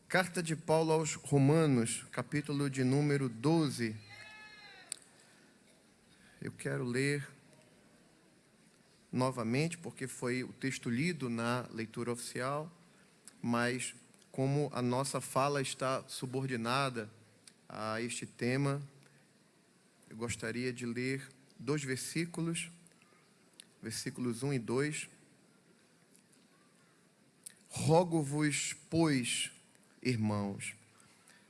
Carta de Paulo aos Romanos, capítulo de número 12. Eu quero ler novamente, porque foi o texto lido na leitura oficial, mas como a nossa fala está subordinada a este tema, eu gostaria de ler dois versículos, versículos 1 e 2. Rogo-vos, pois, irmãos,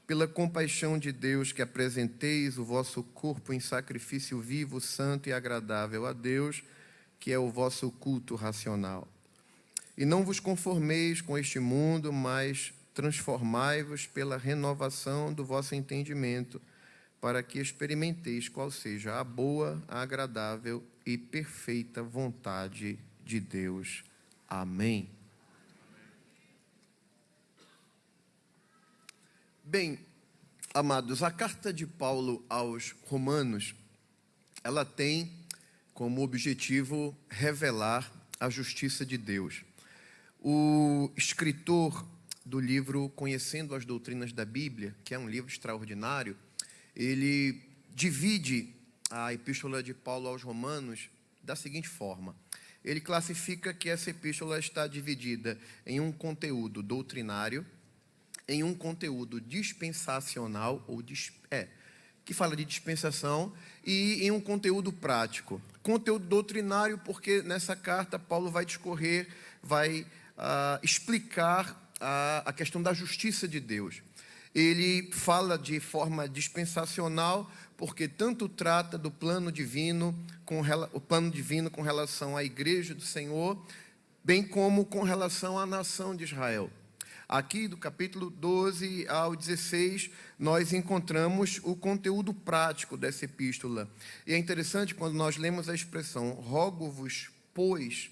pela compaixão de Deus, que apresenteis o vosso corpo em sacrifício vivo, santo e agradável a Deus, que é o vosso culto racional. E não vos conformeis com este mundo, mas transformai-vos pela renovação do vosso entendimento, para que experimenteis qual seja a boa, a agradável e perfeita vontade de Deus. Amém. Bem, amados, a carta de Paulo aos Romanos, ela tem como objetivo revelar a justiça de Deus. O escritor do livro Conhecendo as Doutrinas da Bíblia, que é um livro extraordinário, ele divide a epístola de Paulo aos Romanos da seguinte forma. Ele classifica que essa epístola está dividida em um conteúdo doutrinário, em um conteúdo dispensacional, que fala de dispensação, e em um conteúdo prático. Conteúdo doutrinário, porque nessa carta Paulo vai discorrer, vai explicar a questão da justiça de Deus. Ele fala de forma dispensacional, porque tanto trata do plano divino, o plano divino com relação à igreja do Senhor, bem como com relação à nação de Israel. Aqui do capítulo 12 ao 16, nós encontramos o conteúdo prático dessa epístola. E é interessante quando nós lemos a expressão rogo-vos, pois,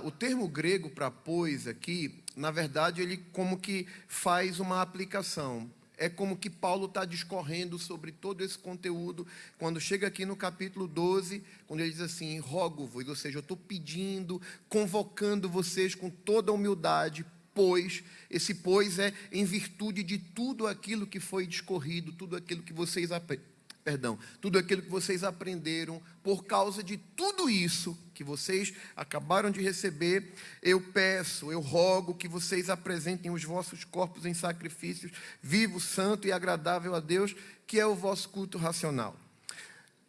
o termo grego para pois aqui, na verdade, ele como que faz uma aplicação. É como que Paulo está discorrendo sobre todo esse conteúdo, quando chega aqui no capítulo 12, quando ele diz assim, rogo-vos, ou seja, eu estou pedindo, convocando vocês com toda a humildade, pois, esse pois é em virtude de tudo aquilo que foi discorrido, tudo aquilo que vocês aprenderam, por causa de tudo isso que vocês acabaram de receber, eu rogo que vocês apresentem os vossos corpos em sacrifícios vivo, santo e agradável a Deus, que é o vosso culto racional.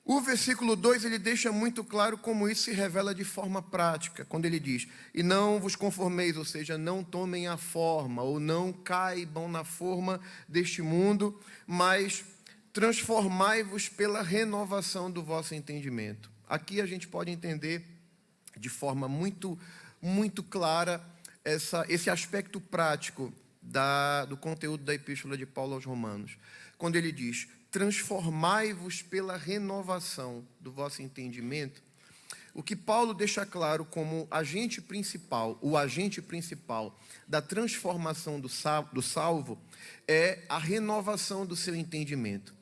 O versículo 2, ele deixa muito claro como isso se revela de forma prática, quando ele diz, e não vos conformeis, ou seja, não tomem a forma, ou não caibam na forma deste mundo, mas transformai-vos pela renovação do vosso entendimento. Aqui a gente pode entender de forma muito, muito clara esse aspecto prático do conteúdo da epístola de Paulo aos Romanos, quando ele diz, transformai-vos pela renovação do vosso entendimento. O que Paulo deixa claro como o agente principal da transformação do salvo é a renovação do seu entendimento.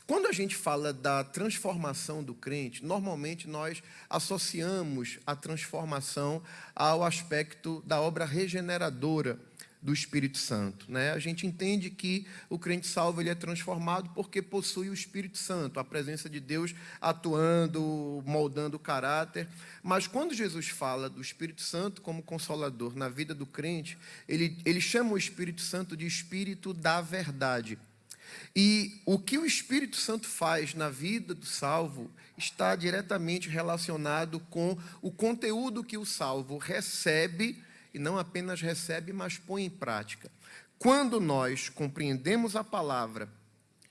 Quando a gente fala da transformação do crente, normalmente nós associamos a transformação ao aspecto da obra regeneradora do Espírito Santo, né? A gente entende que o crente salvo ele é transformado porque possui o Espírito Santo, a presença de Deus atuando, moldando o caráter. Mas quando Jesus fala do Espírito Santo como consolador na vida do crente, ele chama o Espírito Santo de Espírito da verdade. E o que o Espírito Santo faz na vida do salvo está diretamente relacionado com o conteúdo que o salvo recebe, e não apenas recebe, mas põe em prática. Quando nós compreendemos a palavra,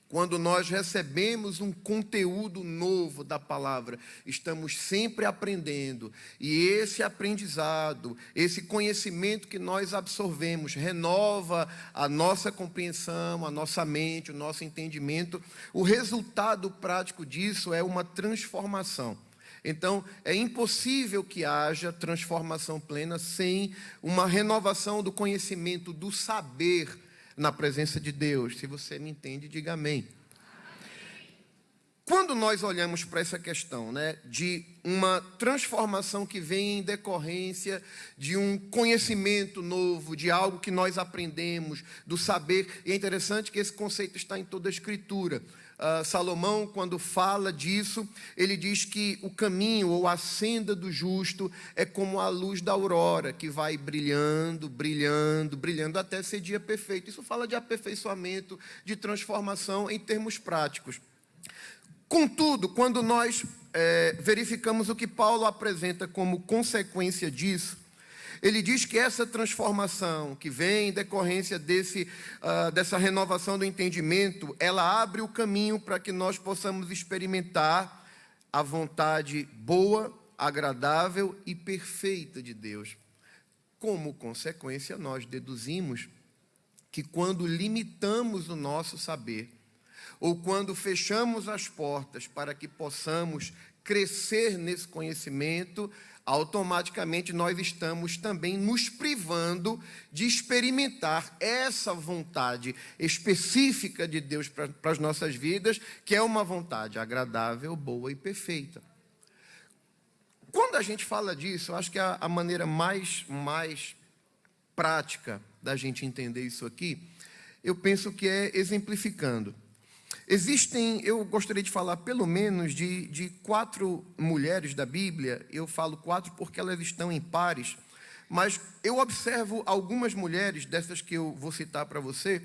quando nós recebemos um conteúdo novo da palavra, estamos sempre aprendendo. E esse aprendizado, esse conhecimento que nós absorvemos, renova a nossa compreensão, a nossa mente, o nosso entendimento. O resultado prático disso é uma transformação. Então, é impossível que haja transformação plena sem uma renovação do conhecimento, do saber na presença de Deus. Se você me entende, diga amém. Quando nós olhamos para essa questão, né, de uma transformação que vem em decorrência de um conhecimento novo, de algo que nós aprendemos, do saber, e é interessante que esse conceito está em toda a Escritura. Salomão, quando fala disso, ele diz que o caminho ou a senda do justo é como a luz da aurora, que vai brilhando, brilhando, brilhando até ser dia perfeito. Isso fala de aperfeiçoamento, de transformação em termos práticos. Contudo, quando nós verificamos o que Paulo apresenta como consequência disso, ele diz que essa transformação que vem em decorrência dessa renovação do entendimento, ela abre o caminho para que nós possamos experimentar a vontade boa, agradável e perfeita de Deus. Como consequência, nós deduzimos que quando limitamos o nosso saber, ou quando fechamos as portas para que possamos crescer nesse conhecimento, automaticamente nós estamos também nos privando de experimentar essa vontade específica de Deus para as nossas vidas, que é uma vontade agradável, boa e perfeita. Quando a gente fala disso, eu acho que a maneira mais prática da gente entender isso aqui, eu penso que é exemplificando. Eu gostaria de falar pelo menos de 4 mulheres da Bíblia. Eu falo 4 porque elas estão em pares, mas eu observo algumas mulheres, dessas que eu vou citar para você,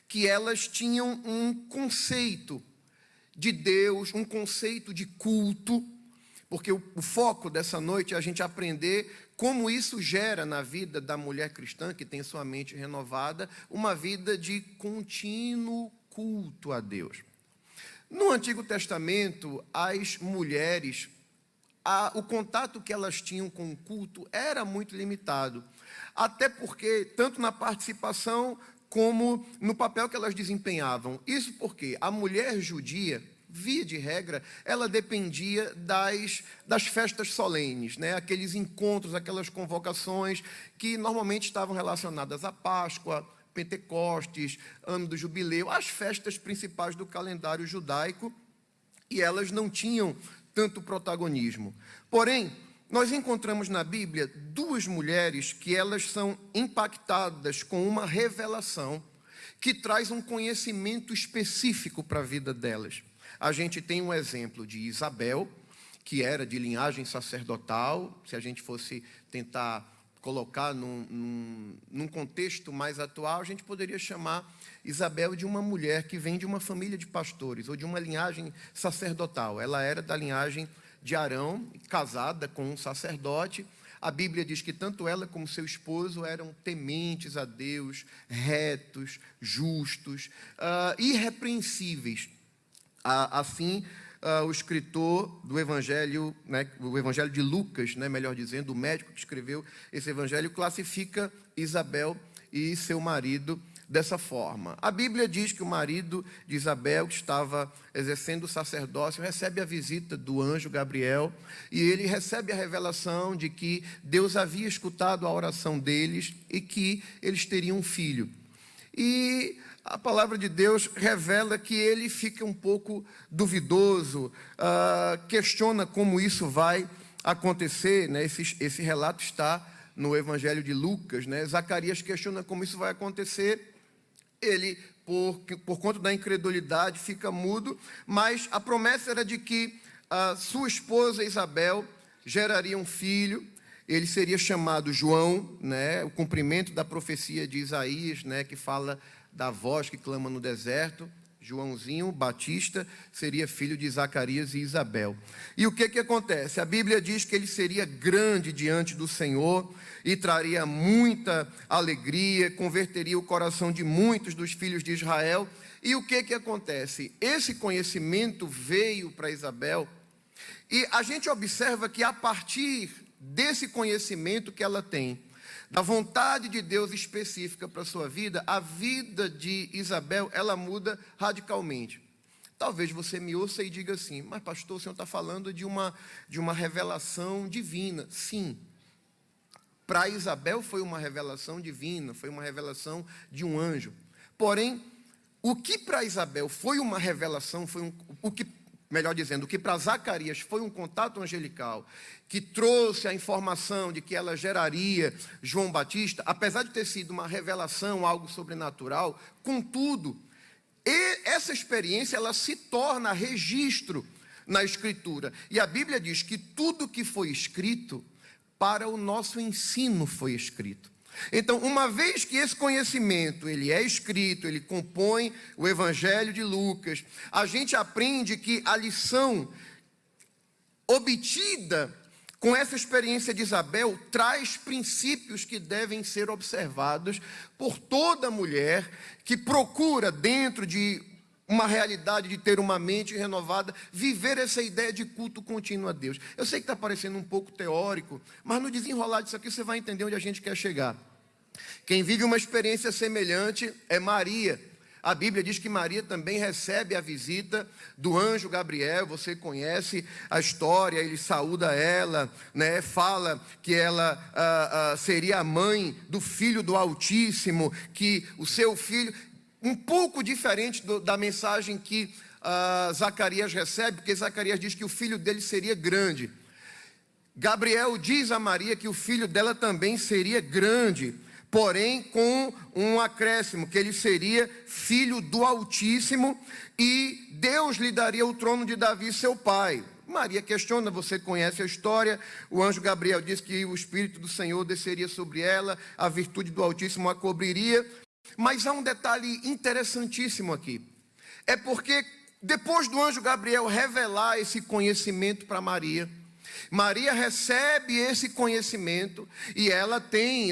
que elas tinham um conceito de Deus, um conceito de culto, porque o foco dessa noite é a gente aprender como isso gera na vida da mulher cristã, que tem sua mente renovada, uma vida de contínuo culto a Deus. No Antigo Testamento, as mulheres, o contato que elas tinham com o culto era muito limitado, até porque, tanto na participação como no papel que elas desempenhavam. Isso porque a mulher judia, via de regra, ela dependia das festas solenes, né? Aqueles encontros, aquelas convocações que normalmente estavam relacionadas à Páscoa, Pentecostes, Ano do Jubileu, as festas principais do calendário judaico, e elas não tinham tanto protagonismo. Porém, nós encontramos na Bíblia 2 mulheres que elas são impactadas com uma revelação que traz um conhecimento específico para a vida delas. A gente tem um exemplo de Isabel, que era de linhagem sacerdotal. Se a gente fosse tentar colocar num contexto mais atual, a gente poderia chamar Isabel de uma mulher que vem de uma família de pastores, ou de uma linhagem sacerdotal. Ela era da linhagem de Arão, casada com um sacerdote. A Bíblia diz que tanto ela como seu esposo eram tementes a Deus, retos, justos, irrepreensíveis. Assim, o escritor do Evangelho, né, o Evangelho de Lucas, né, melhor dizendo, o médico que escreveu esse Evangelho, classifica Isabel e seu marido dessa forma. A Bíblia diz que o marido de Isabel, que estava exercendo o sacerdócio, recebe a visita do anjo Gabriel, e ele recebe a revelação de que Deus havia escutado a oração deles e que eles teriam um filho. E a palavra de Deus revela que ele fica um pouco duvidoso, questiona como isso vai acontecer, né? Esse relato está no Evangelho de Lucas, né? Zacarias questiona como isso vai acontecer. Ele, por conta da incredulidade, fica mudo, mas a promessa era de que sua esposa Isabel geraria um filho. Ele seria chamado João, né? O cumprimento da profecia de Isaías, né? Que fala da voz que clama no deserto. Joãozinho Batista seria filho de Zacarias e Isabel. E o que acontece? A Bíblia diz que ele seria grande diante do Senhor e traria muita alegria, converteria o coração de muitos dos filhos de Israel. E o que acontece? Esse conhecimento veio para Isabel, e a gente observa que a partir desse conhecimento que ela tem, da vontade de Deus específica para a sua vida, a vida de Isabel, ela muda radicalmente. Talvez você me ouça e diga assim: mas pastor, o senhor está falando de uma revelação divina. Sim, para Isabel foi uma revelação divina, foi uma revelação de um anjo. Porém, o que para Isabel foi uma revelação, o que melhor dizendo, o que para Zacarias foi um contato angelical, que trouxe a informação de que ela geraria João Batista, apesar de ter sido uma revelação, algo sobrenatural, contudo, essa experiência ela se torna registro na Escritura. E a Bíblia diz que tudo que foi escrito, para o nosso ensino foi escrito. Então, uma vez que esse conhecimento ele é escrito, ele compõe o Evangelho de Lucas, a gente aprende que a lição obtida com essa experiência de Isabel traz princípios que devem ser observados por toda mulher que procura, dentro de uma realidade de ter uma mente renovada, viver essa ideia de culto contínuo a Deus. Eu sei que está parecendo um pouco teórico, mas no desenrolar disso aqui você vai entender onde a gente quer chegar. Quem vive uma experiência semelhante é Maria. A Bíblia diz que Maria também recebe a visita do anjo Gabriel. Você conhece a história, ele saúda ela, né? Fala que ela seria a mãe do Filho do Altíssimo, que o seu filho, um pouco diferente da mensagem que Zacarias recebe, porque Zacarias diz que o filho dele seria grande. Gabriel diz a Maria que o filho dela também seria grande, porém com um acréscimo, que ele seria filho do Altíssimo e Deus lhe daria o trono de Davi, seu pai. Maria questiona, você conhece a história, o anjo Gabriel diz que o Espírito do Senhor desceria sobre ela, a virtude do Altíssimo a cobriria, mas há um detalhe interessantíssimo aqui, é porque depois do anjo Gabriel revelar esse conhecimento para Maria, Maria recebe esse conhecimento e ela tem,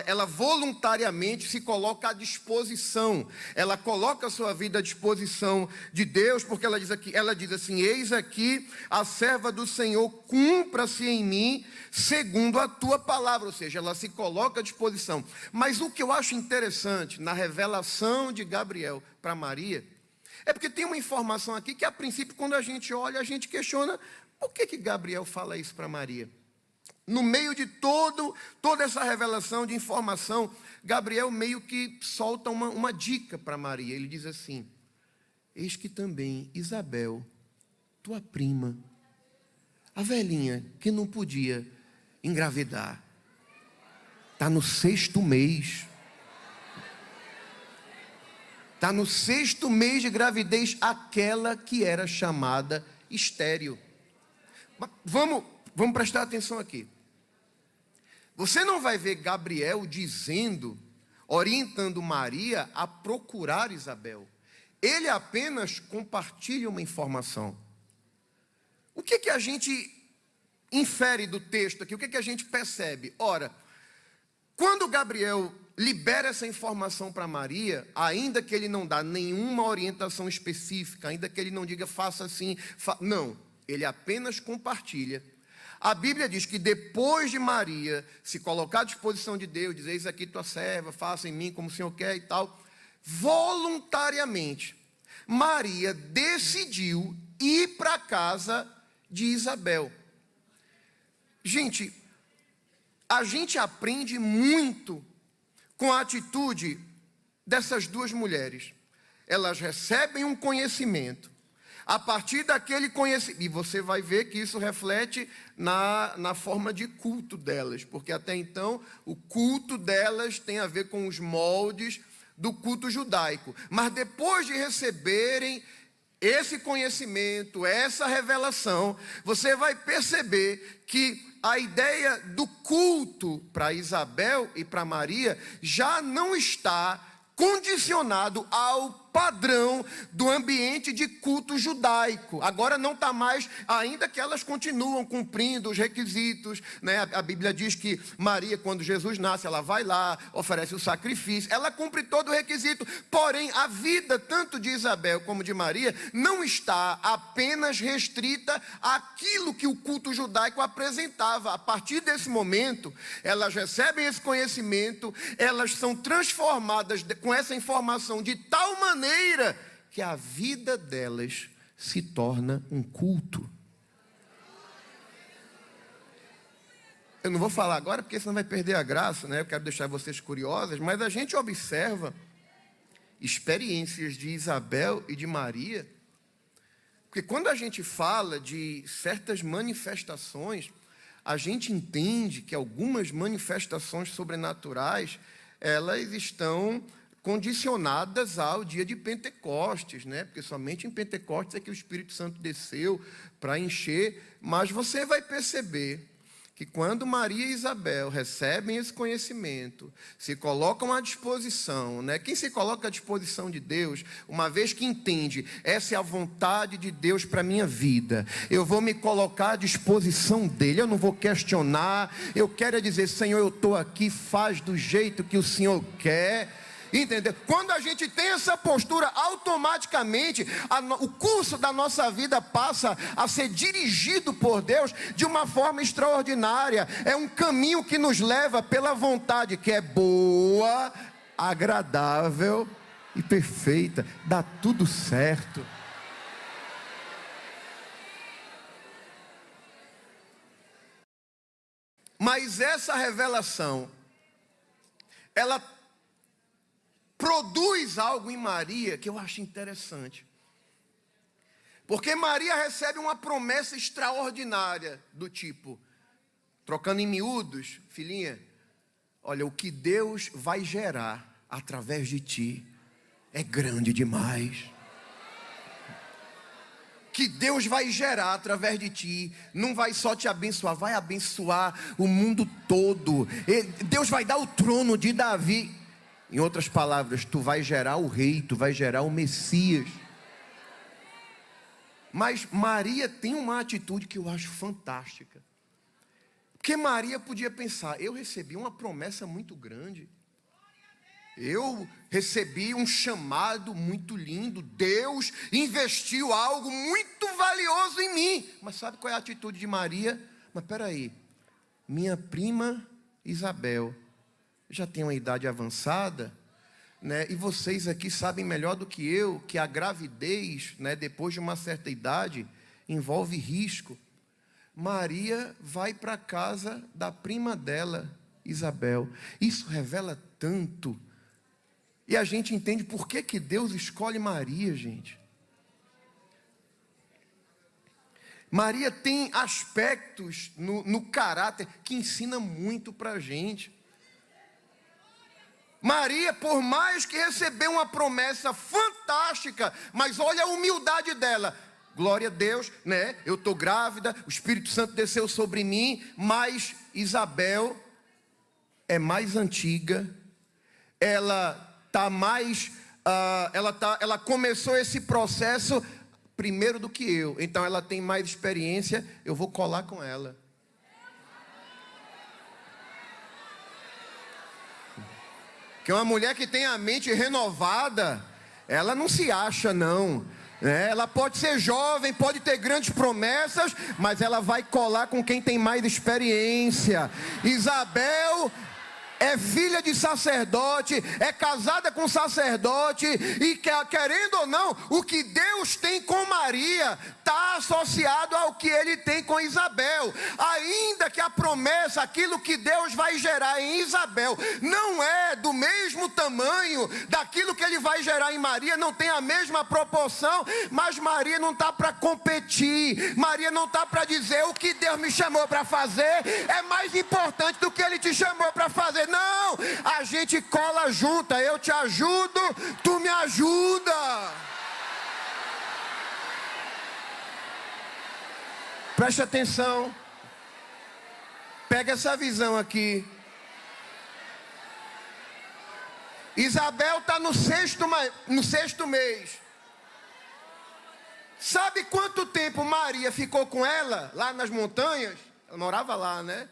ela voluntariamente se coloca à disposição, ela coloca a sua vida à disposição de Deus, porque ela diz assim, eis aqui a serva do Senhor, cumpra-se em mim segundo a tua palavra, ou seja, ela se coloca à disposição. Mas o que eu acho interessante na revelação de Gabriel para Maria, é porque tem uma informação aqui que a princípio quando a gente olha, a gente questiona, por que Gabriel fala isso para Maria? No meio de toda essa revelação de informação, Gabriel meio que solta uma dica para Maria. Ele diz assim, eis que também Isabel, tua prima, a velhinha que não podia engravidar, está no 6º mês. Está no 6º mês de gravidez, aquela que era chamada estéril. Vamos prestar atenção aqui. Você não vai ver Gabriel dizendo, orientando Maria a procurar Isabel. Ele apenas compartilha uma informação. O que a gente infere do texto aqui? O que a gente percebe? Ora, quando Gabriel libera essa informação para Maria, ainda que ele não dá nenhuma orientação específica, ainda que ele não diga faça assim, não, ele apenas compartilha. A Bíblia diz que depois de Maria se colocar à disposição de Deus, dizer, eis aqui tua serva, faça em mim como o Senhor quer e tal, voluntariamente, Maria decidiu ir para a casa de Isabel. Gente, a gente aprende muito com a atitude dessas duas mulheres. Elas recebem um conhecimento. A partir daquele conhecimento, e você vai ver que isso reflete na forma de culto delas, porque até então o culto delas tem a ver com os moldes do culto judaico. Mas depois de receberem esse conhecimento, essa revelação, você vai perceber que a ideia do culto para Isabel e para Maria já não está condicionado ao padrão do ambiente de culto judaico. Agora não está mais, ainda que elas continuam cumprindo os requisitos, né? A Bíblia diz que Maria, quando Jesus nasce, ela vai lá, oferece o sacrifício, ela cumpre todo o requisito, porém a vida tanto de Isabel como de Maria não está apenas restrita àquilo que o culto judaico apresentava. A partir desse momento, elas recebem esse conhecimento, elas são transformadas com essa informação de tal maneira que a vida delas se torna um culto. Eu não vou falar agora porque senão vai perder a graça, né? Eu quero deixar vocês curiosas, mas a gente observa experiências de Isabel e de Maria Porque quando a gente fala de certas manifestações, a gente entende que algumas manifestações sobrenaturais, elas estão condicionadas ao dia de Pentecostes, né? Porque somente em Pentecostes é que o Espírito Santo desceu para encher. Mas você vai perceber que quando Maria e Isabel recebem esse conhecimento, se colocam à disposição, né? Quem se coloca à disposição de Deus, uma vez que entende, essa é a vontade de Deus para a minha vida, eu vou me colocar à disposição dEle, eu não vou questionar, eu quero dizer, Senhor, eu estou aqui, faz do jeito que o Senhor quer. Entendeu? Quando a gente tem essa postura, automaticamente o curso da nossa vida passa a ser dirigido por Deus de uma forma extraordinária. É um caminho que nos leva pela vontade que é boa, agradável e perfeita. Dá tudo certo. Mas essa revelação, ela produz algo em Maria que eu acho interessante. Porque Maria recebe uma promessa extraordinária do tipo, trocando em miúdos, filhinha, olha, o que Deus vai gerar através de ti é grande demais. Que Deus vai gerar através de ti, não vai só te abençoar, vai abençoar o mundo todo. Deus vai dar o trono de Davi. Em outras palavras, tu vai gerar o rei, tu vai gerar o Messias. Mas Maria tem uma atitude que eu acho fantástica. Porque Maria podia pensar, eu recebi uma promessa muito grande. Eu recebi um chamado muito lindo. Deus investiu algo muito valioso em mim. Mas sabe qual é a atitude de Maria? Mas espera aí, minha prima Isabel já tem uma idade avançada, né? E vocês aqui sabem melhor do que eu que a gravidez, né, depois de uma certa idade, envolve risco. Maria vai para a casa da prima dela, Isabel. Isso revela tanto. E a gente entende por que Deus escolhe Maria, gente. Maria tem aspectos no caráter que ensina muito para a gente. Maria, por mais que recebeu uma promessa fantástica, mas olha a humildade dela. Glória a Deus, né? Eu estou grávida, o Espírito Santo desceu sobre mim, mas Isabel é mais antiga, ela tá mais, ela começou esse processo primeiro do que eu, então ela tem mais experiência, eu vou colar com ela. Que uma mulher que tem a mente renovada, ela não se acha não. Ela pode ser jovem, pode ter grandes promessas, mas ela vai colar com quem tem mais experiência. Isabel é filha de sacerdote, é casada com sacerdote, e querendo ou não, o que Deus tem com Maria está associado ao que Ele tem com Isabel. Ainda que a promessa, aquilo que Deus vai gerar em Isabel, não é do mesmo tamanho daquilo que Ele vai gerar em Maria, não tem a mesma proporção, mas Maria não está para competir, Maria não está para dizer o que Deus me chamou para fazer é mais importante do que Ele te chamou para fazer. Não, a gente cola junta, eu te ajudo, tu me ajuda. Preste atenção, pega essa visão aqui. Isabel está no sexto mês. Sabe quanto tempo Maria ficou com ela, lá nas montanhas? Ela morava lá, né?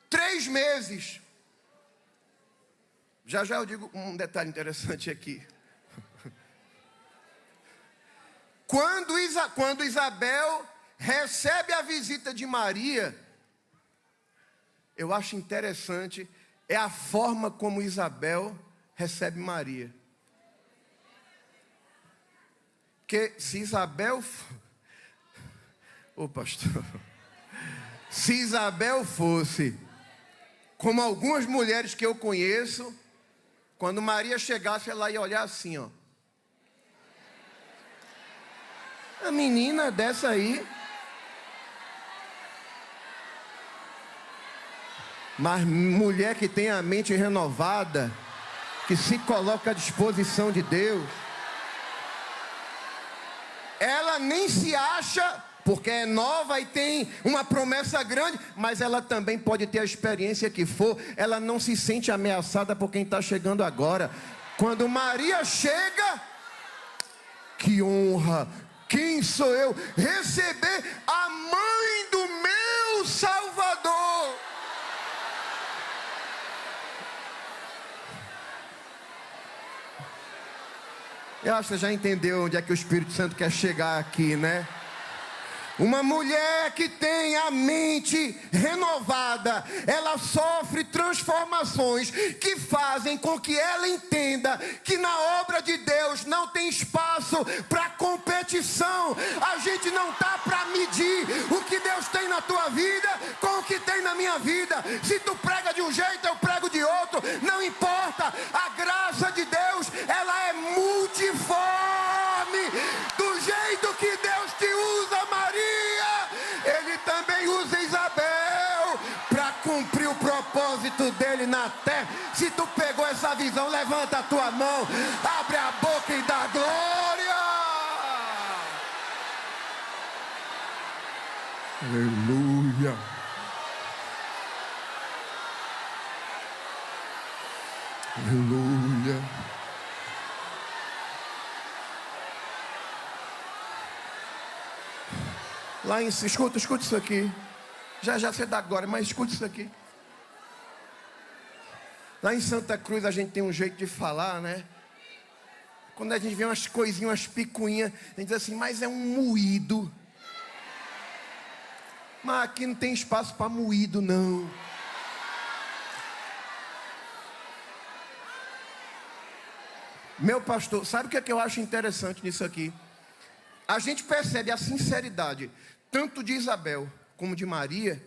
3 meses. Já eu digo um detalhe interessante aqui. Quando Isabel recebe a visita de Maria, eu acho interessante, é a forma como Isabel recebe Maria. Porque se Isabel... Ô pastor... Se Isabel fosse como algumas mulheres que eu conheço, quando Maria chegasse, ela ia olhar assim, ó. A menina dessa aí. Mas mulher que tem a mente renovada, que se coloca à disposição de Deus, ela nem se acha, porque é nova e tem uma promessa grande, mas ela também pode ter a experiência que for, ela não se sente ameaçada por quem está chegando agora. Quando Maria chega, que honra, quem sou eu? Receber a mãe do meu Salvador. Eu acho que você já entendeu onde é que o Espírito Santo quer chegar aqui, né? Uma mulher que tem a mente renovada, ela sofre transformações que fazem com que ela entenda que na obra de Deus não tem espaço para competição. A gente não está para medir o que Deus tem na tua vida com o que tem na minha vida. Se tu prega de um jeito, eu prego de outro, não importa. A graça de Deus, ela é multiforme. Do jeito que Deus te usa, Maria, Ele também usa Isabel para cumprir o propósito dele na terra. Se tu pegou essa visão, levanta a tua mão, abre a boca e dá glória. Aleluia. Aleluia. Lá em... Escuta isso aqui. Já você dá agora, mas escuta isso aqui. Lá em Santa Cruz a gente tem um jeito de falar, né? Quando a gente vê umas coisinhas, umas picuinhas, a gente diz assim, mas é um moído. Mas aqui não tem espaço para moído, não. Meu pastor, sabe o que é que eu acho interessante nisso aqui? A gente percebe a sinceridade, tanto de Isabel como de Maria.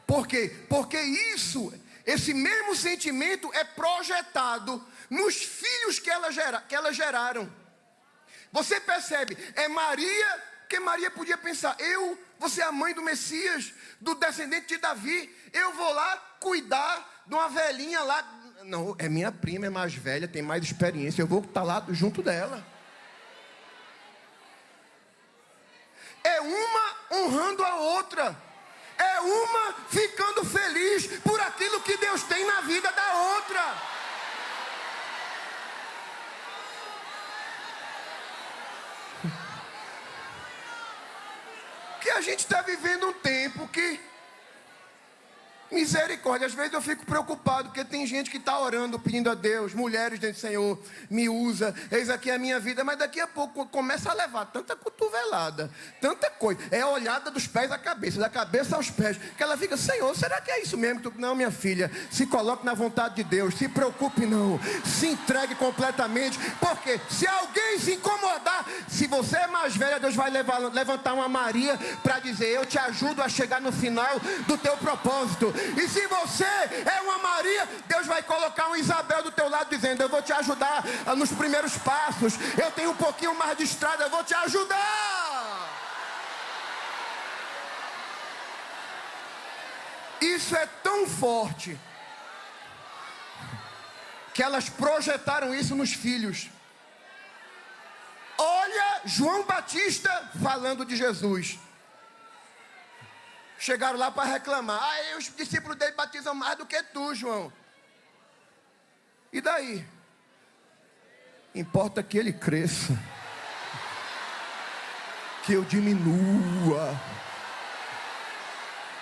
Por quê? Porque esse mesmo sentimento é projetado nos filhos que elas geraram. Você percebe, é Maria, que Maria podia pensar, eu vou ser a mãe do Messias, do descendente de Davi, eu vou lá cuidar de uma velhinha lá. Não, é minha prima, é mais velha, tem mais experiência, eu vou estar lá junto dela. É uma honrando a outra. É uma ficando feliz por aquilo que Deus tem na vida da outra. Que a gente está vivendo um tempo que... Misericórdia, às vezes eu fico preocupado, porque tem gente que está orando, pedindo a Deus, mulheres dizendo, Senhor, me usa, eis aqui a minha vida, mas daqui a pouco começa a levar tanta cotovelada, tanta coisa, é a olhada dos pés à cabeça, da cabeça aos pés, que ela fica, Senhor, será que é isso mesmo? Não, minha filha, se coloque na vontade de Deus, se preocupe não, se entregue completamente, porque se alguém se incomodar, se você é mais velha, Deus vai levantar uma Maria para dizer, eu te ajudo a chegar no final do teu propósito. E se você é uma Maria, Deus vai colocar um Isabel do teu lado dizendo, eu vou te ajudar nos primeiros passos, eu tenho um pouquinho mais de estrada, eu vou te ajudar. Isso é tão forte que elas projetaram isso nos filhos. Olha João Batista falando de Jesus. Chegaram lá para reclamar. Os discípulos dele batizam mais do que tu, João. E daí? Importa que ele cresça, que eu diminua.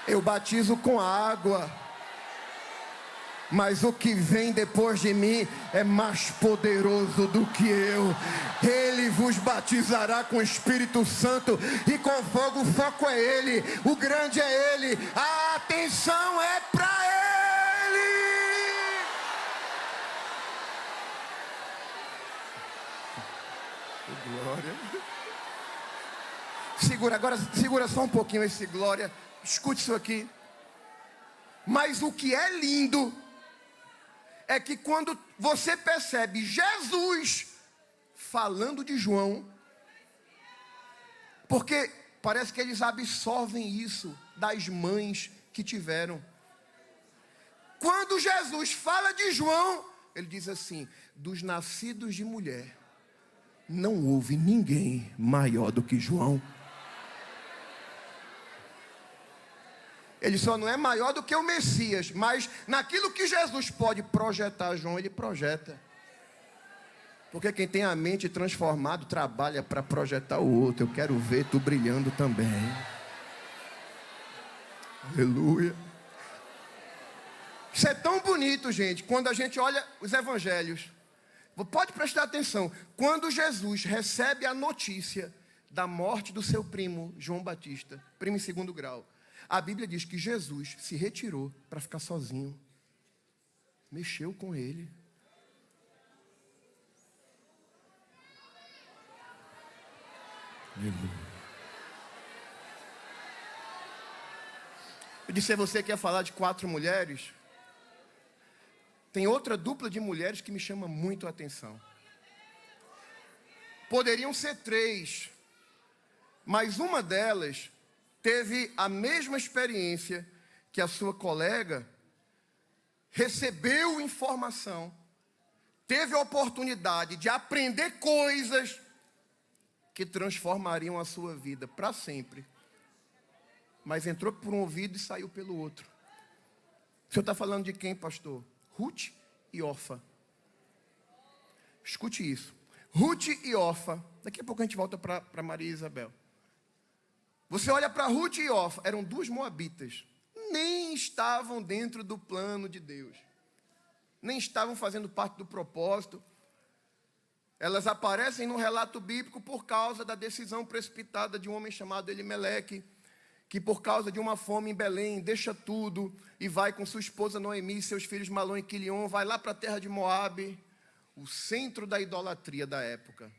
Eu batizo com água, mas o que vem depois de mim é mais poderoso do que eu. Ele vos batizará com o Espírito Santo e com fogo. O foco é Ele, o grande é Ele, a atenção é para Ele. Que glória. Segura só um pouquinho esse glória. Escute isso aqui. Mas o que é lindo é que quando você percebe Jesus falando de João, Porque parece que eles absorvem isso das mães que tiveram. Quando Jesus fala de João, ele diz assim: dos nascidos de mulher, não houve ninguém maior do que João. Ele só não é maior do que o Messias, mas naquilo que Jesus pode projetar João, ele projeta. Porque quem tem a mente transformada trabalha para projetar o outro. Eu quero ver tu brilhando também. Aleluia. Isso é tão bonito, gente, quando a gente olha os evangelhos. Pode prestar atenção. Quando Jesus recebe a notícia da morte do seu primo, João Batista, primo em segundo grau, a Bíblia diz que Jesus se retirou para ficar sozinho. Mexeu com ele. Eu disse a você que ia falar de 4 mulheres. Tem outra dupla de mulheres que me chama muito a atenção. Poderiam ser 3, mas uma delas teve a mesma experiência que a sua colega, recebeu informação, teve a oportunidade de aprender coisas que transformariam a sua vida para sempre, mas entrou por um ouvido e saiu pelo outro. O senhor está falando de quem, pastor? Ruth e Orfa. Escute isso. Ruth e Orfa. Daqui a pouco a gente volta para Maria Isabel. Você olha para Ruth e Orfa, eram 2 moabitas. Nem estavam dentro do plano de Deus. Nem estavam fazendo parte do propósito. Elas aparecem no relato bíblico por causa da decisão precipitada de um homem chamado Elimeleque, que por causa de uma fome em Belém, deixa tudo e vai com sua esposa Noemi e seus filhos Malom e Quilion, vai lá para a terra de Moabe, o centro da idolatria da época.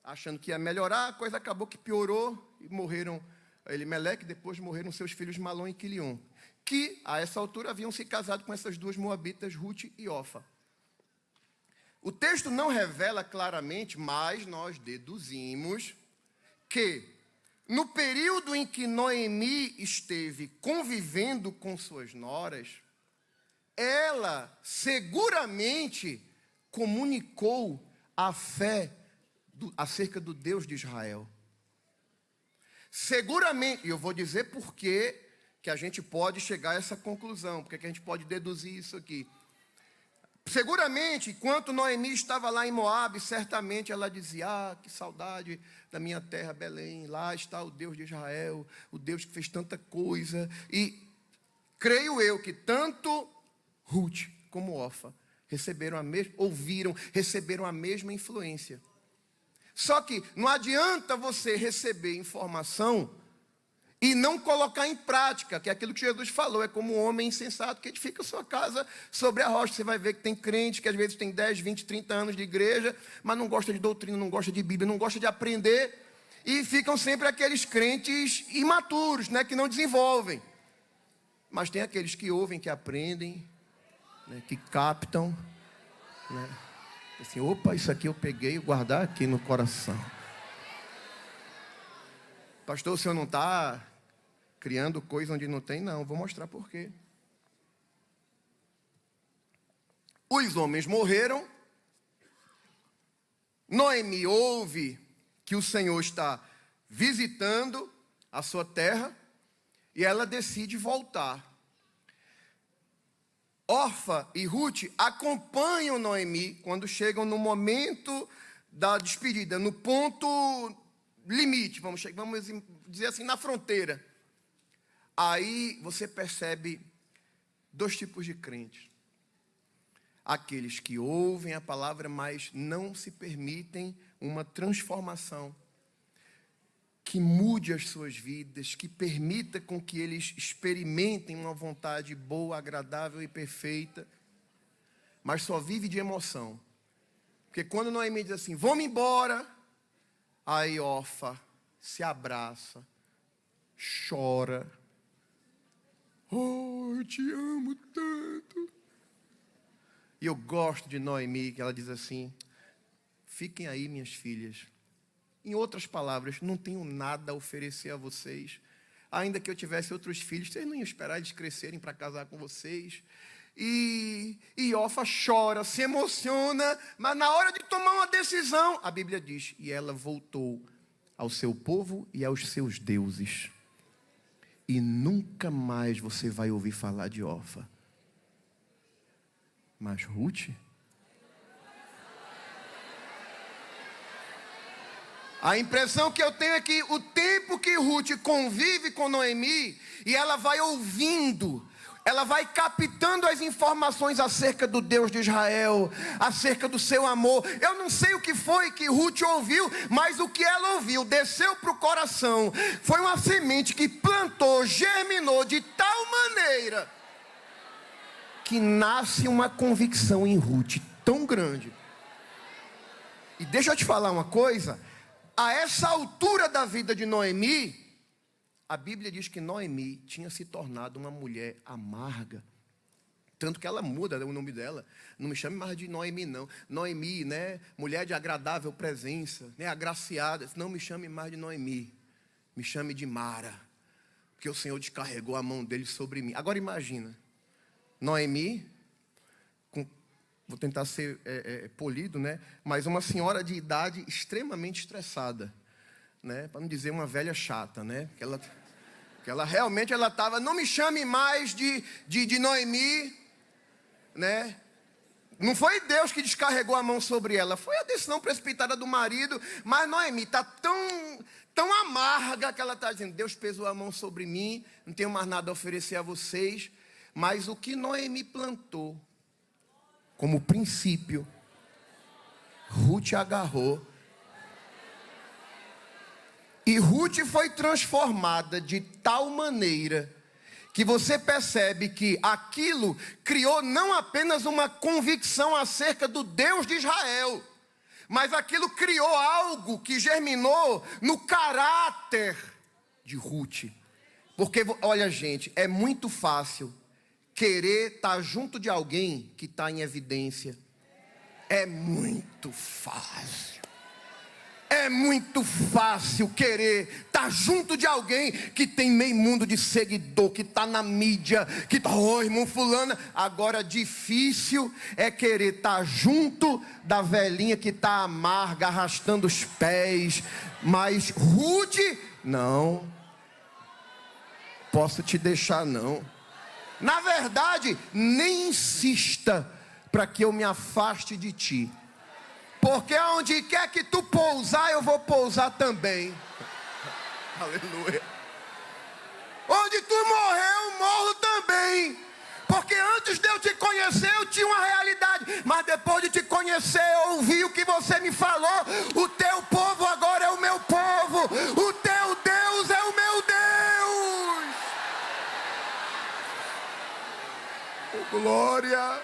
Achando que ia melhorar, a coisa acabou que piorou e morreram Elimeleque, depois morreram seus filhos Malom e Quilion, que a essa altura haviam se casado com essas 2 moabitas, Ruth e Orfa. O texto não revela claramente, mas nós deduzimos que no período em que Noemi esteve convivendo com suas noras, ela seguramente comunicou a fé acerca do Deus de Israel. Seguramente, e eu vou dizer por que a gente pode chegar a essa conclusão, porque que a gente pode deduzir isso aqui. Seguramente, enquanto Noemi estava lá em Moabe, certamente ela dizia: ah, que saudade da minha terra Belém, lá está o Deus de Israel, o Deus que fez tanta coisa. E creio eu que tanto Ruth como Orfa receberam a mesma influência. Só que não adianta você receber informação e não colocar em prática, que é aquilo que Jesus falou, é como um homem insensato que edifica a sua casa sobre a rocha. Você vai ver que tem crente que às vezes tem 10, 20, 30 anos de igreja, mas não gosta de doutrina, não gosta de Bíblia, não gosta de aprender, e ficam sempre aqueles crentes imaturos, né, que não desenvolvem. Mas tem aqueles que ouvem, que aprendem, né, que captam, né, assim, opa, isso aqui eu peguei e guardar aqui no coração. Pastor, o senhor não está criando coisa onde não tem? Não, vou mostrar por quê. Os homens morreram. Noemi ouve que o Senhor está visitando a sua terra e ela decide voltar. Orfa e Ruth acompanham Noemi quando chegam no momento da despedida, no ponto limite, vamos dizer assim, na fronteira. Aí você percebe 2 tipos de crentes. Aqueles que ouvem a palavra, mas não se permitem uma transformação que mude as suas vidas, que permita com que eles experimentem uma vontade boa, agradável e perfeita, mas só vive de emoção. Porque quando Noemi diz assim, vamos embora, aí Orfa se abraça, chora. Oh, eu te amo tanto. E eu gosto de Noemi, que ela diz assim, fiquem aí, minhas filhas, Em outras palavras, não tenho nada a oferecer a vocês. Ainda que eu tivesse outros filhos, vocês não iam esperar eles crescerem para casar com vocês. E Orfa chora, se emociona, mas na hora de tomar uma decisão, a Bíblia diz, e ela voltou ao seu povo e aos seus deuses. E nunca mais você vai ouvir falar de Orfa. Mas Ruth? A impressão que eu tenho é que o tempo que Ruth convive com Noemi, e ela vai ouvindo, ela vai captando as informações acerca do Deus de Israel, acerca do seu amor. Eu não sei o que foi que Ruth ouviu, mas o que ela ouviu desceu para o coração. Foi uma semente que plantou, germinou de tal maneira que nasce uma convicção em Ruth tão grande. E deixa eu te falar uma coisa. A essa altura da vida de Noemi, a Bíblia diz que Noemi tinha se tornado uma mulher amarga. Tanto que ela muda o nome dela. Não me chame mais de Noemi, não. Noemi, né? Mulher de agradável presença, né? Agraciada. Não me chame mais de Noemi. Me chame de Mara. Porque o Senhor descarregou a mão dele sobre mim. Agora imagina. Noemi, vou tentar ser polido, né? Mas uma senhora de idade extremamente estressada, né? Para não dizer uma velha chata, né? Que ela realmente estava, não me chame mais de Noemi, né? Não foi Deus que descarregou a mão sobre ela, foi a decisão precipitada do marido. Mas Noemi está tão amarga que ela está dizendo, Deus pesou a mão sobre mim, não tenho mais nada a oferecer a vocês. Mas o que Noemi plantou como princípio, Ruth agarrou. E Ruth foi transformada de tal maneira que você percebe que aquilo criou não apenas uma convicção acerca do Deus de Israel, mas aquilo criou algo que germinou no caráter de Ruth. Porque, olha gente, é muito fácil querer estar junto de alguém que está em evidência. É muito fácil. É muito fácil querer estar junto de alguém que tem meio mundo de seguidor, que está na mídia, que está, irmão fulana. Agora difícil é querer estar junto da velhinha que está amarga, arrastando os pés. Mas Ruth, não. Posso te deixar não. Na verdade, nem insista para que eu me afaste de ti. Porque onde quer que tu pousar, eu vou pousar também. Aleluia. Onde tu morrer, eu morro também. Porque antes de eu te conhecer, eu tinha uma realidade. Mas depois de te conhecer, eu ouvi o que você me falou. O teu povo agora é o meu povo. O teu Deus é o meu Deus. Oh, glória.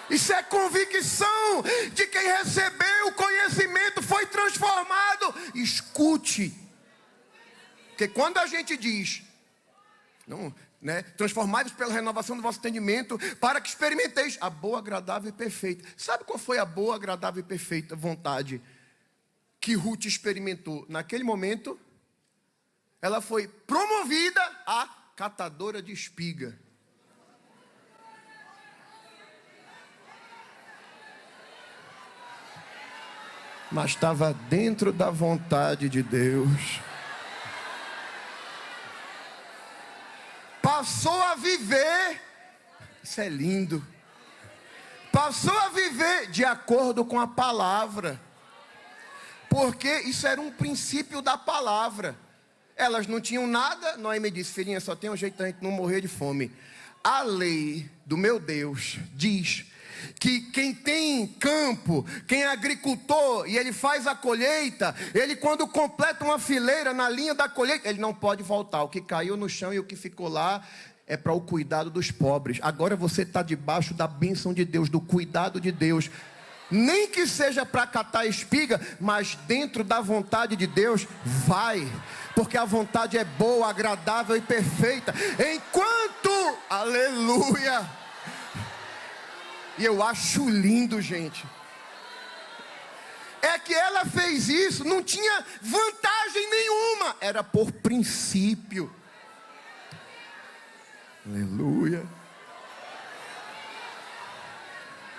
Isso é convicção de quem recebeu o conhecimento, foi transformado. Escute. Porque quando a gente diz, não, né, transformados pela renovação do vosso entendimento, para que experimenteis a boa, agradável e perfeita. Sabe qual foi a boa, agradável e perfeita vontade que Ruth experimentou? Naquele momento, ela foi promovida a catadora de espiga. Mas estava dentro da vontade de Deus. Passou a viver, isso é lindo. Passou a viver de acordo com a palavra. Porque isso era um princípio da palavra. Elas não tinham nada. Noemi disse, filhinha, só tem um jeito da gente não morrer de fome. A lei do meu Deus diz que quem tem campo, quem é agricultor e ele faz a colheita, ele quando completa uma fileira na linha da colheita, ele não pode voltar. O que caiu no chão e o que ficou lá é para o cuidado dos pobres. Agora você está debaixo da bênção de Deus, do cuidado de Deus. Nem que seja para catar espiga, mas dentro da vontade de Deus, vai. Porque a vontade é boa, agradável e perfeita. Enquanto, aleluia. E eu acho lindo, gente. É que ela fez isso, não tinha vantagem nenhuma, era por princípio. Aleluia.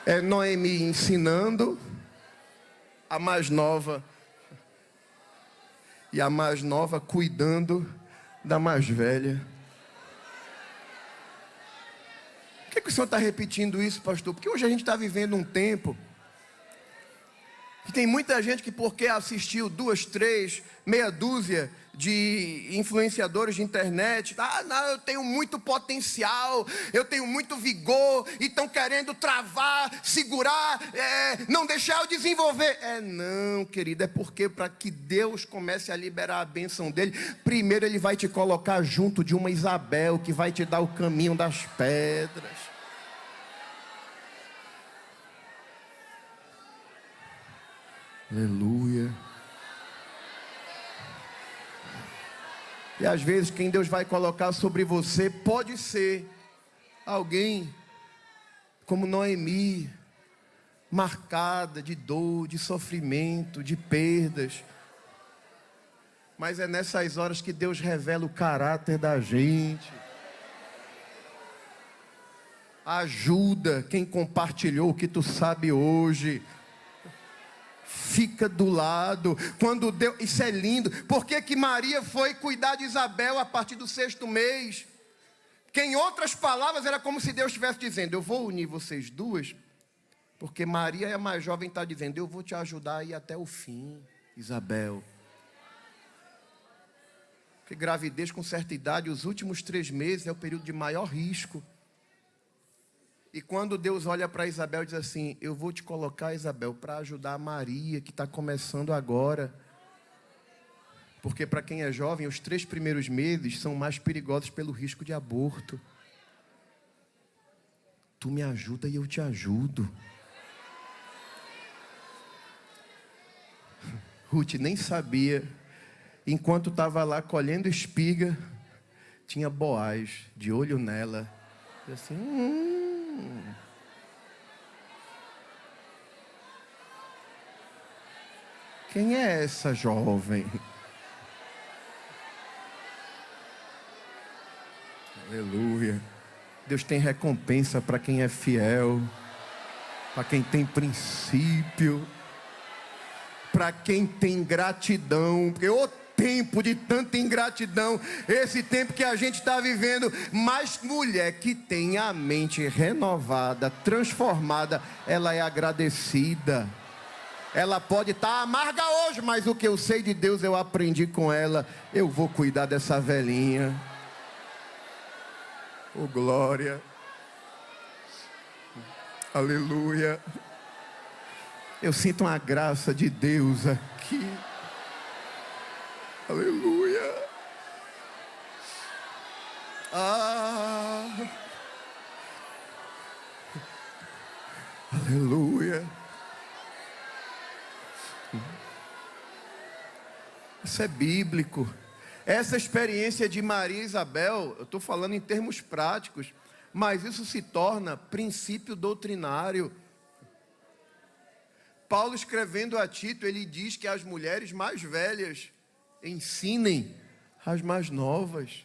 É Noemi ensinando a mais nova, e a mais nova cuidando da mais velha. Por que o senhor está repetindo isso, pastor? Porque hoje a gente está vivendo um tempo que tem muita gente que, porque assistiu 2, 3, meia dúzia de influenciadores de internet, não, eu tenho muito potencial, eu tenho muito vigor, e estão querendo travar, segurar, não deixar eu desenvolver. Não, querido, é porque para que Deus comece a liberar a bênção dele, primeiro ele vai te colocar junto de uma Isabel, que vai te dar o caminho das pedras. Aleluia. E às vezes quem Deus vai colocar sobre você pode ser alguém como Noemi, marcada de dor, de sofrimento, de perdas. Mas é nessas horas que Deus revela o caráter da gente. Ajuda quem compartilhou o que tu sabe hoje. Fica do lado. Quando Deus, isso é lindo. Por que que Maria foi cuidar de Isabel a partir do 6º mês? Que em outras palavras era como se Deus estivesse dizendo: eu vou unir vocês duas, porque Maria é a mais jovem, está dizendo: eu vou te ajudar a ir até o fim, Isabel. Porque gravidez com certa idade, os últimos 3 meses é o período de maior risco. E quando Deus olha para Isabel e diz assim: eu vou te colocar, Isabel, para ajudar a Maria, que está começando agora. Porque para quem é jovem, os 3 primeiros meses são mais perigosos pelo risco de aborto. Tu me ajuda e eu te ajudo. Ruth nem sabia. Enquanto estava lá colhendo espiga, tinha Boaz de olho nela. E assim, quem é essa jovem? Aleluia. Deus tem recompensa para quem é fiel, para quem tem princípio, para quem tem gratidão. Porque o tempo de tanta ingratidão, esse tempo que a gente está vivendo, mas mulher que tem a mente renovada, transformada, ela é agradecida. Ela pode estar amarga hoje, mas o que eu sei de Deus eu aprendi com ela. Eu vou cuidar dessa velhinha. Oh, glória. Aleluia. Eu sinto uma graça de Deus aqui. Aleluia. Aleluia. Isso é bíblico. Essa experiência de Maria e Isabel, eu estou falando em termos práticos, mas isso se torna princípio doutrinário. Paulo, escrevendo a Tito, ele diz que as mulheres mais velhas ensinem as mais novas.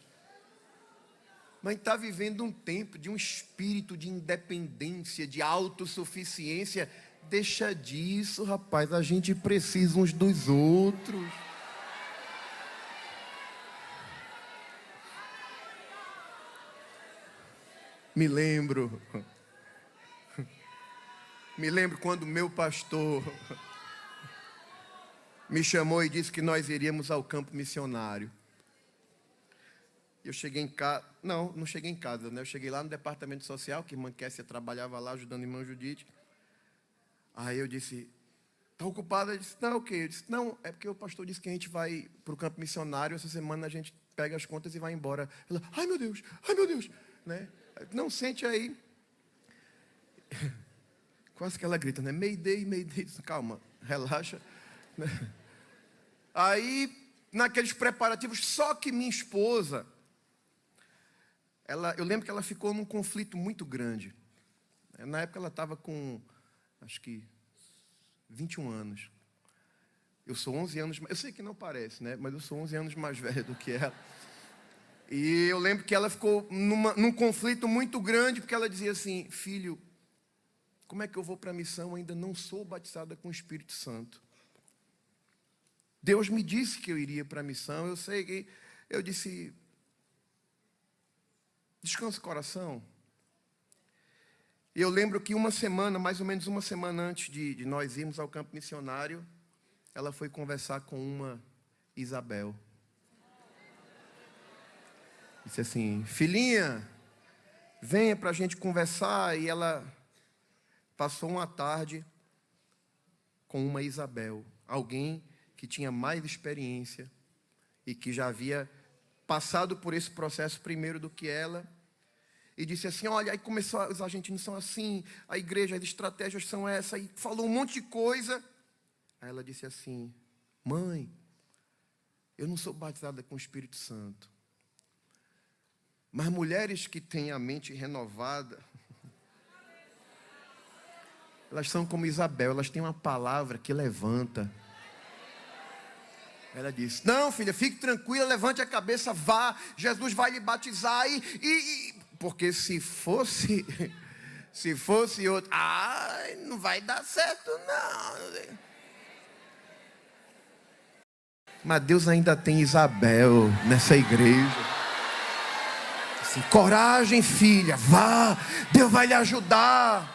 Mas está vivendo um tempo de um espírito de independência, de autossuficiência. Deixa disso, rapaz, a gente precisa uns dos outros. Me lembro quando meu pastor me chamou e disse que nós iríamos ao campo missionário. Eu cheguei em casa, não cheguei em casa, né? Eu cheguei lá no departamento social, que a irmã Kessia trabalhava lá, ajudando a irmã Judite. Aí eu disse: está ocupada? Ele disse: não, o quê? Eu disse: não, é porque o pastor disse que a gente vai para o campo missionário, essa semana a gente pega as contas e vai embora. Ela: ai meu Deus, né? Não, sente aí. Quase que ela grita, né? Mayday. Calma, relaxa. Aí, naqueles preparativos, só que minha esposa, eu lembro que ela ficou num conflito muito grande. Na época ela estava com, acho que, 21 anos. Eu sou 11 anos, eu sei que não parece, né? Mas eu sou 11 anos mais velho do que ela. E eu lembro que ela ficou num conflito muito grande, porque ela dizia assim: filho, como é que eu vou para a missão? Eu ainda não sou batizada com o Espírito Santo. Deus me disse que eu iria para a missão. Eu sei que... Eu disse: descansa o coração. E eu lembro que uma semana, mais ou menos uma semana antes de nós irmos ao campo missionário, ela foi conversar com uma Isabel. Disse assim: filhinha, venha para a gente conversar. E ela passou uma tarde com uma Isabel, alguém que tinha mais experiência e que já havia passado por esse processo primeiro do que ela. E disse assim: olha, aí começou, os argentinos são assim, a igreja, as estratégias são essas, e falou um monte de coisa. Aí ela disse assim: mãe, eu não sou batizada com o Espírito Santo, mas mulheres que têm a mente renovada, elas são como Isabel, elas têm uma palavra que levanta. Ela disse: não, filha, fique tranquila, levante a cabeça, vá, Jesus vai lhe batizar. Porque se fosse outro, não vai dar certo não. Mas Deus ainda tem Isabel nessa igreja. Assim, coragem, filha, vá, Deus vai lhe ajudar.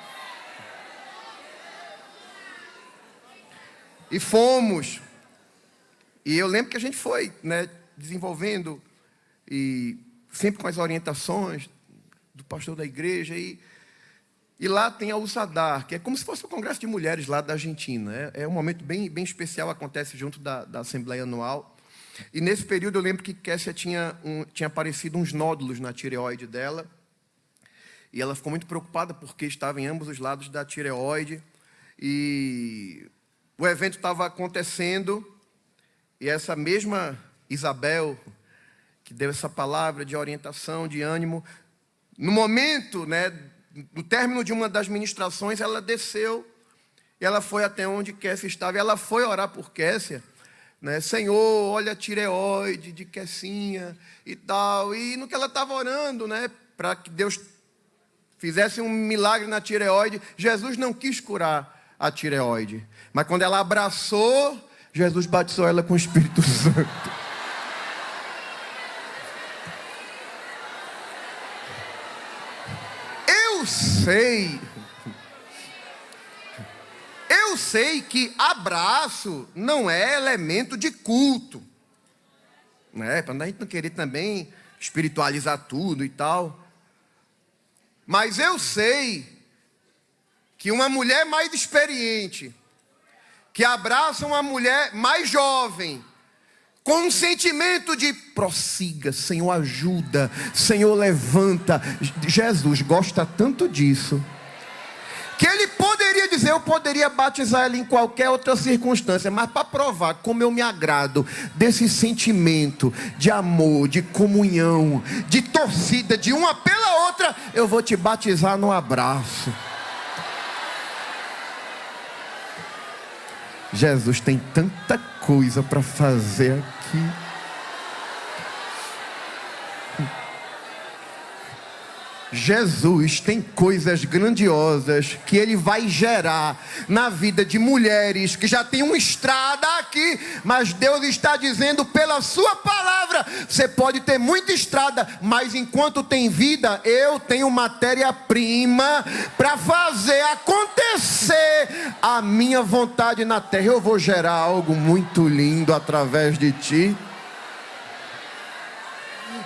E fomos. E eu lembro que a gente foi, né, desenvolvendo, e sempre com as orientações do pastor da igreja. E lá tem a USADAR, que é como se fosse o Congresso de Mulheres lá da Argentina. É um momento bem, bem especial, acontece junto da Assembleia Anual. E nesse período eu lembro que Kessia tinha aparecido uns nódulos na tireoide dela. E ela ficou muito preocupada porque estava em ambos os lados da tireoide. E o evento estava acontecendo. E essa mesma Isabel, que deu essa palavra de orientação, de ânimo, no momento, né, no término de uma das ministrações, ela desceu, e ela foi até onde Kessia estava, e ela foi orar por Kessia, né? Senhor, olha a tireoide de Kessinha e tal. E no que ela estava orando, né, para que Deus fizesse um milagre na tireoide, Jesus não quis curar a tireoide, mas quando ela abraçou, Jesus batizou ela com o Espírito Santo. Eu sei que abraço não é elemento de culto, né? Para a gente não querer também espiritualizar tudo e tal. Mas eu sei que uma mulher mais experiente, que abraça uma mulher mais jovem, com um sentimento de prossiga, Senhor ajuda, Senhor levanta. Jesus gosta tanto disso, que ele poderia dizer, eu poderia batizar ela em qualquer outra circunstância, mas para provar como eu me agrado desse sentimento de amor, de comunhão, de torcida, de uma pela outra, eu vou te batizar no abraço. Jesus tem tanta coisa para fazer aqui. Jesus tem coisas grandiosas que Ele vai gerar na vida de mulheres que já tem uma estrada aqui, mas Deus está dizendo pela sua palavra, você pode ter muita estrada, mas enquanto tem vida, eu tenho matéria-prima para fazer acontecer a minha vontade na terra. Eu vou gerar algo muito lindo através de ti.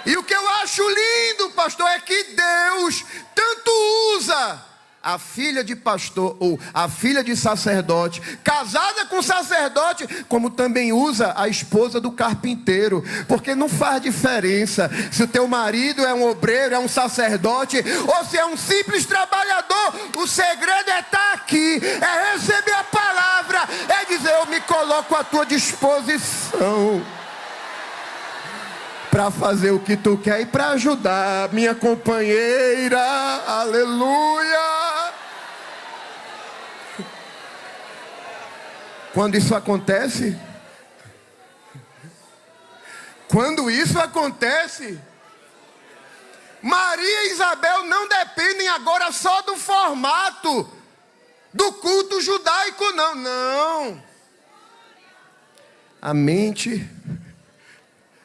E o que eu acho lindo, pastor, é que Deus tanto usa a filha de pastor ou a filha de sacerdote, casada com sacerdote, como também usa a esposa do carpinteiro, porque não faz diferença se o teu marido é um obreiro, é um sacerdote, ou se é um simples trabalhador. O segredo é estar aqui, é receber a palavra, é dizer, eu me coloco à tua disposição para fazer o que tu quer e para ajudar minha companheira. Aleluia! Quando isso acontece, Quando isso acontece, Maria e Isabel não dependem agora só do formato do culto judaico, não. Não. A mente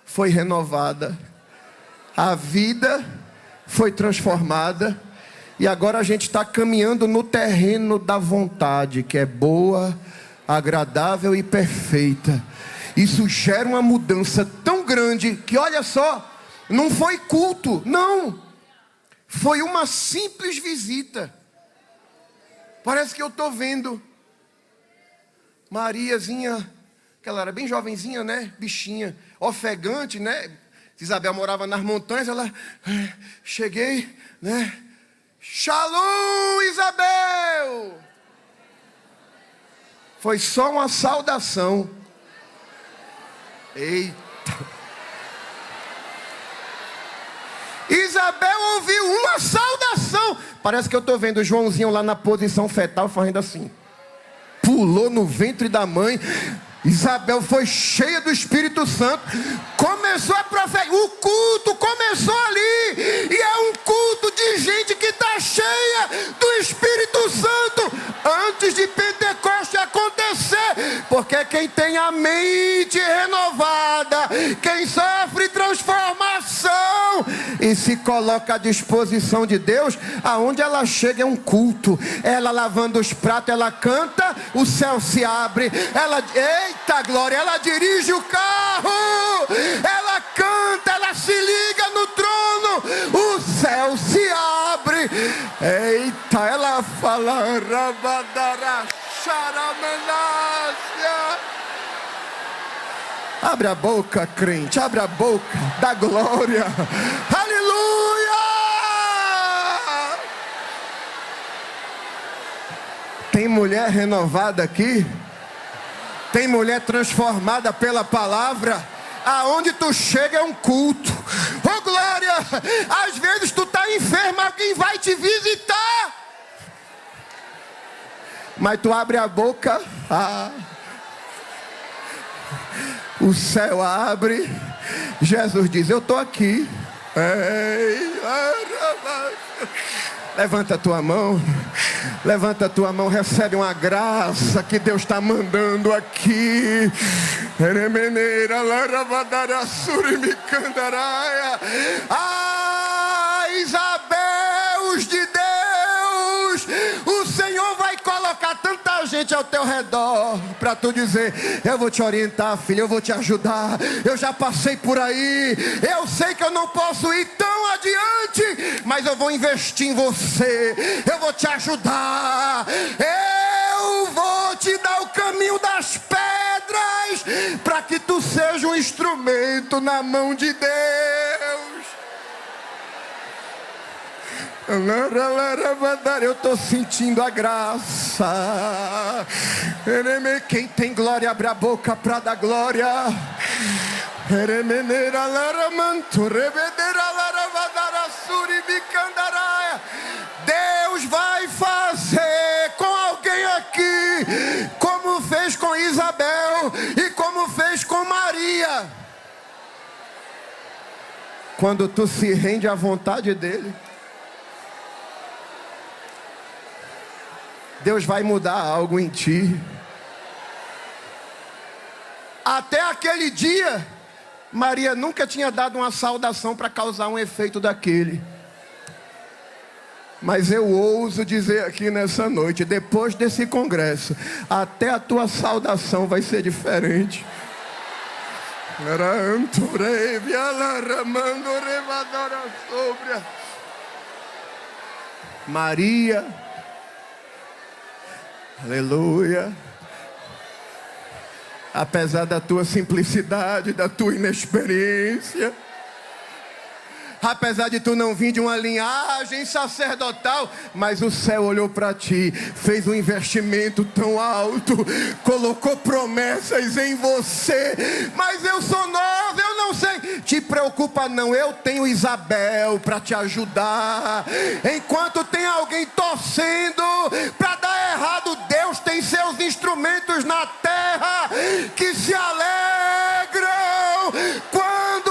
foi renovada, a vida foi transformada, e agora a gente está caminhando no terreno da vontade, que é boa, agradável e perfeita. Isso gera uma mudança tão grande que, olha só, não foi culto, não, foi uma simples visita. Parece que eu estou vendo Mariazinha, que ela era bem jovenzinha, né? Bichinha, ofegante, né? Isabel morava nas montanhas, ela, cheguei, né? Shalom, Isabel! Foi só uma saudação. Eita! Isabel ouviu uma saudação. Parece que eu estou vendo o Joãozinho lá na posição fetal fazendo assim. Pulou no ventre da mãe. Isabel foi cheia do Espírito Santo. Começou a profetizar. O culto começou ali. E é um culto de gente que está cheia do Espírito Santo. Antes de Pentecoste acontecer. Porque quem tem a mente renovada, quem sofre transformação e se coloca à disposição de Deus, aonde ela chega é um culto. Ela lavando os pratos, ela canta, o céu se abre. Ela, eita glória, ela dirige o carro, ela canta, ela se liga no trono, o céu se abre. Eita, ela fala rabadara charamenácia. Abre a boca, crente, abre a boca, dá glória. Aleluia! Tem mulher renovada aqui? Tem mulher transformada pela palavra? Aonde tu chega é um culto. Oh glória! Às vezes tu está enfermo, alguém vai te visitar, mas tu abre a boca, o céu abre. Jesus diz: eu estou aqui. Levanta a tua mão. Levanta a tua mão, recebe uma graça que Deus está mandando aqui. Isabel de Deus, o Senhor vai colocar tanta gente ao teu redor para tu dizer: eu vou te orientar, filho, eu vou te ajudar, eu já passei por aí, eu sei que eu não posso ir tão adiante, mas eu vou investir em você, eu vou te ajudar, eu vou te dar o caminho das pedras para que tu seja um instrumento na mão de Deus. Eu estou sentindo a graça. Quem tem glória, abre a boca para dar glória. Deus vai fazer com alguém aqui, como fez com Isabel e como fez com Maria. Quando tu se rende à vontade dele, Deus vai mudar algo em ti. Até aquele dia, Maria nunca tinha dado uma saudação para causar um efeito daquele. Mas eu ouso dizer aqui nessa noite, depois desse congresso, até a tua saudação vai ser diferente. Maria, aleluia, apesar da tua simplicidade, da tua inexperiência, apesar de tu não vir de uma linhagem sacerdotal, mas o céu olhou para ti, fez um investimento tão alto, colocou promessas em você. Mas eu sou nova, eu não sei. Te preocupa não, eu tenho Isabel para te ajudar. Enquanto tem alguém torcendo para dar errado, Deus tem seus instrumentos na terra que se alegram quando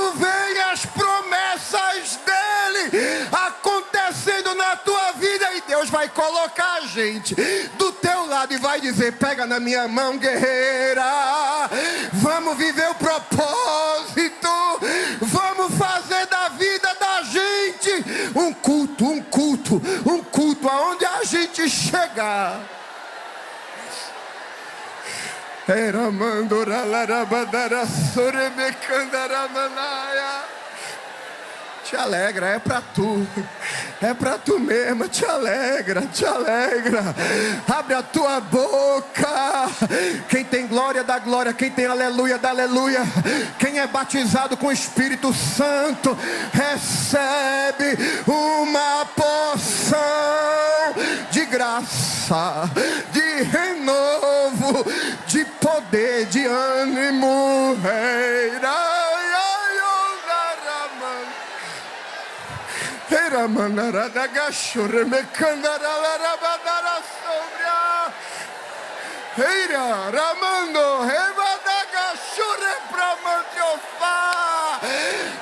gente do teu lado e vai dizer: pega na minha mão, guerreira, vamos viver o propósito, vamos fazer da vida da gente um culto aonde a gente chegar. Era mandoralarabadara sorebecandaramanaia. Te alegra, é pra tu mesmo, te alegra. Abre a tua boca. Quem tem glória dá glória, quem tem aleluia dá aleluia. Quem é batizado com o Espírito Santo recebe uma porção de graça, de renovo, de poder, de ânimo. Era manarada gachore me candaralarabadara sobria. Eira ramando revada gachore pra mantiofá.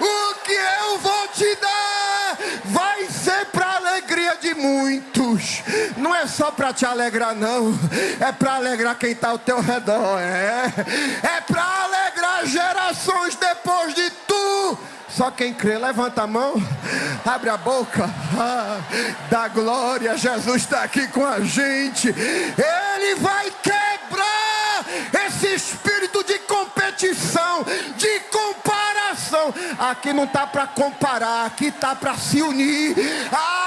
O que eu vou te dar vai ser pra alegria de muitos. Não é só pra te alegrar não, é pra alegrar quem tá ao teu redor. É pra alegrar gerações depois de tu. Só quem crê, levanta a mão, abre a boca, dá glória. Jesus está aqui com a gente. Ele vai quebrar esse espírito de competição, de comparação. Aqui não está para comparar, aqui está para se unir.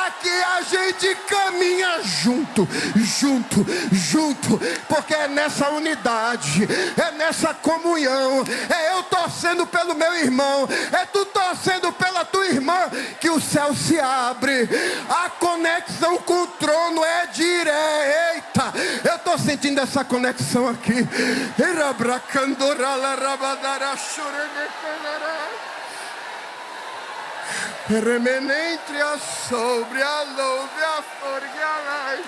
Aqui a gente caminha junto, porque é nessa unidade, é nessa comunhão, é eu torcendo pelo meu irmão, é tu torcendo pela tua irmã, que o céu se abre, a conexão com o trono é direita. Eu estou sentindo essa conexão aqui. Remenente a sobre a louve a forgalai.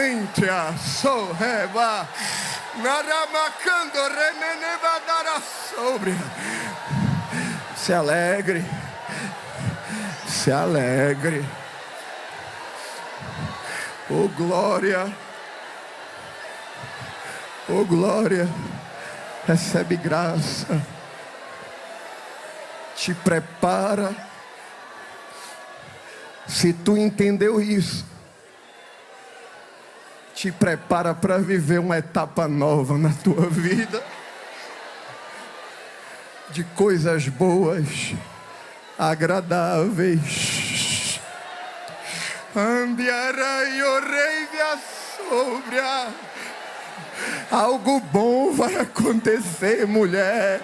Entre a sorreba naramacando remeneva dar sobre. Se alegre, se alegre. Oh glória, oh glória. Recebe graça. Te prepara. Se tu entendeu isso, te prepara para viver uma etapa nova na tua vida, de coisas boas, agradáveis. Algo bom vai acontecer, mulher.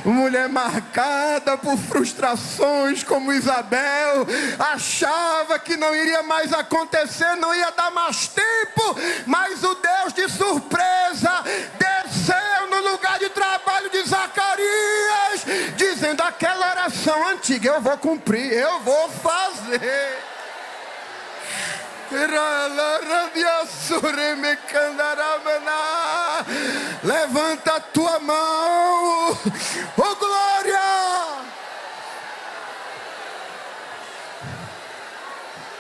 Mulher marcada por frustrações, como Isabel, achava que não iria mais acontecer, não ia dar mais tempo, mas o Deus de surpresa desceu no lugar de trabalho de Zacarias, dizendo: aquela oração antiga eu vou cumprir, eu vou fazer. Levanta a tua mão, oh glória.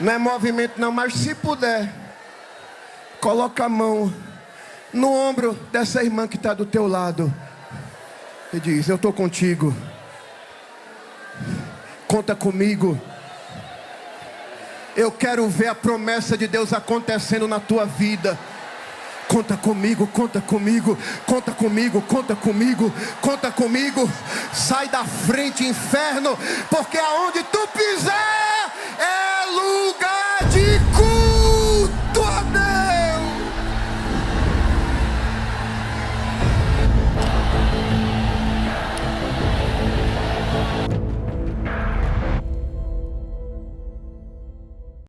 Não é movimento não, mas se puder, coloca a mão no ombro dessa irmã que está do teu lado e diz: eu estou contigo, conta comigo. Eu quero ver a promessa de Deus acontecendo na tua vida. Conta comigo, conta comigo, conta comigo, conta comigo, conta comigo. Sai da frente, inferno, porque aonde tu pisar